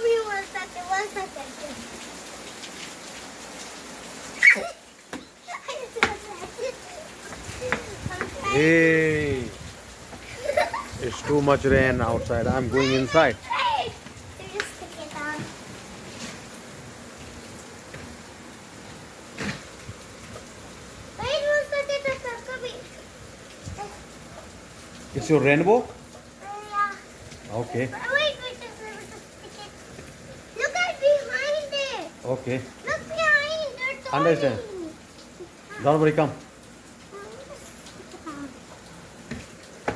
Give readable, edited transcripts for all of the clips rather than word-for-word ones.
me 1 second. 1 second. Hey, it's too much rain outside. I'm going inside. Hey, you just stick it on. Wait 1 second. Come here. It's your rainbow? Yeah. Okay. Wait, just stick it. Look at behind it. Okay. Look behind. It's Understand. orange. Don't worry, come.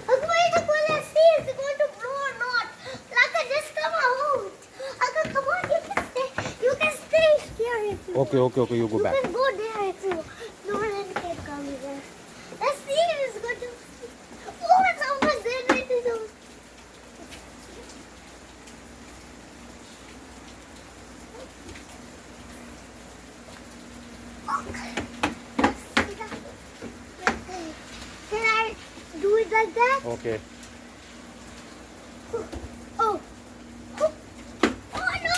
Wait, let's see. Is it going to blow or not? Laka, just come out. Laka, come on. You can stay here if you Okay, want. okay, okay. You go back. You can go there if you want. No one can come here. Let's see if it's going to... Oh, it's almost there. Right, it's almost... Can I do it like that? Okay. Oh. Oh. Oh no!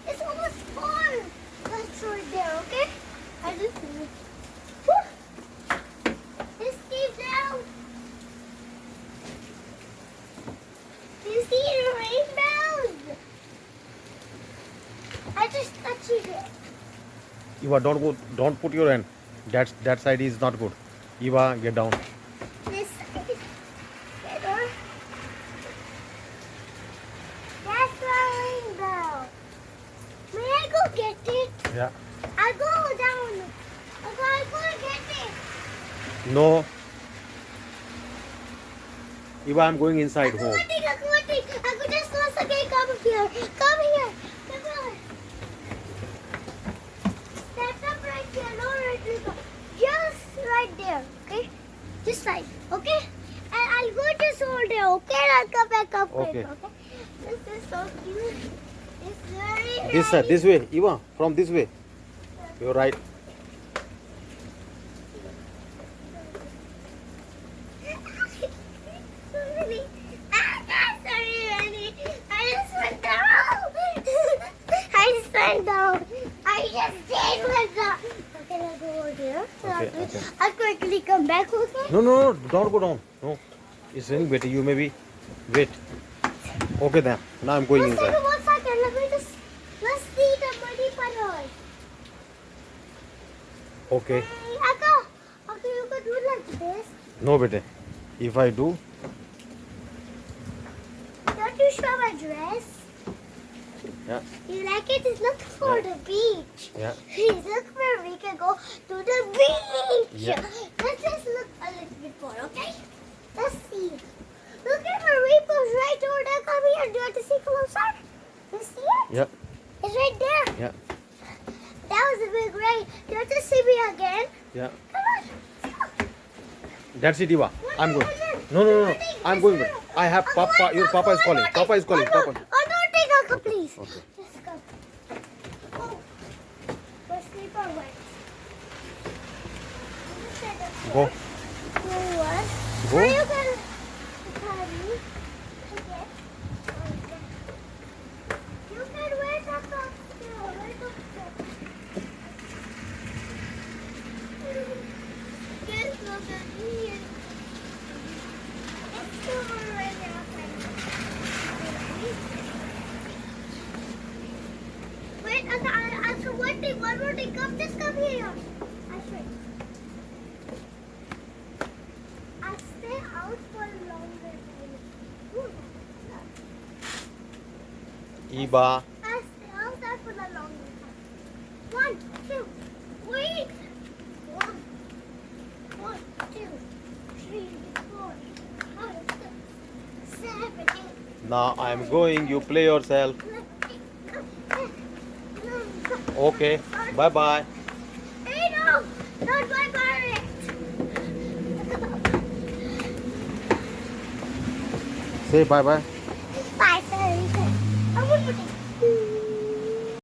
It's almost full. That's right there, okay? I just do it. Woo. Just keep down. Do you see the rainbows? I just touched it. Eva, don't go. Don't put your hand. That side is not good. Eva, get down. This side. Better. That's the rainbow. May I go get it? Yeah. I'll go down. I'll go get it. No. Eva, I'm going inside home. I'll go just once again. Come here. Come here. Come on. Stand up right here. No, right here. Just right there. Okay? Just right. Okay? And I'll go just hold there. Okay? And I'll come back up. Okay. Later, okay? This is so cute. It's very This side, nice. this way. Eva, from this way. You're right. Sorry. Sorry, Randy. I just went down. I just went down. I just did went down. Okay, I'll go over there. Okay, okay. I'll quickly come back, okay? No, no, no. Don't go down. No. It's raining better. You maybe wait. Okay then. Now I'm going 1 inside. second, 1 second. Let's see the muddy puddle. Okay. Hey, Akka, you could do like this. No, better. If I do, Don't you show my dress? yeah, You like it? It's look for the beach. yeah. Look where we can go to the beach. Yeah. Let's just look a little bit more, okay? Let's see. Look at the rainbows right over there. Come here. Do you want to see closer? You see it? Yeah, It's right there. yeah, That was a big rain. Do you want to see me again? yeah. Come on. Let's go. That's it, Eva. I'm going. No, no, no, no. I'm going. I have Papa. Your Papa is calling. Papa is calling. Papa. Oh, no, take Akka, please. Okay. Let's go. Oh, my slipper wet. Go. What? Go. Are you gonna carry? Okay. You can wear the costume. Wear the costume. Yes, look at me. It's super right now. Wait, Akka, one more thing. Just come here. I'll show you. I'll stay out for longer time. Ooh, Eva. I'll stay outside for the longer time. 1, 2, wait. 1, 2, 3, 4, 5, 6, 7, 8. Now I'm going. You play yourself. Okay. Bye bye. Hey, no! Don't buy it! Say bye bye.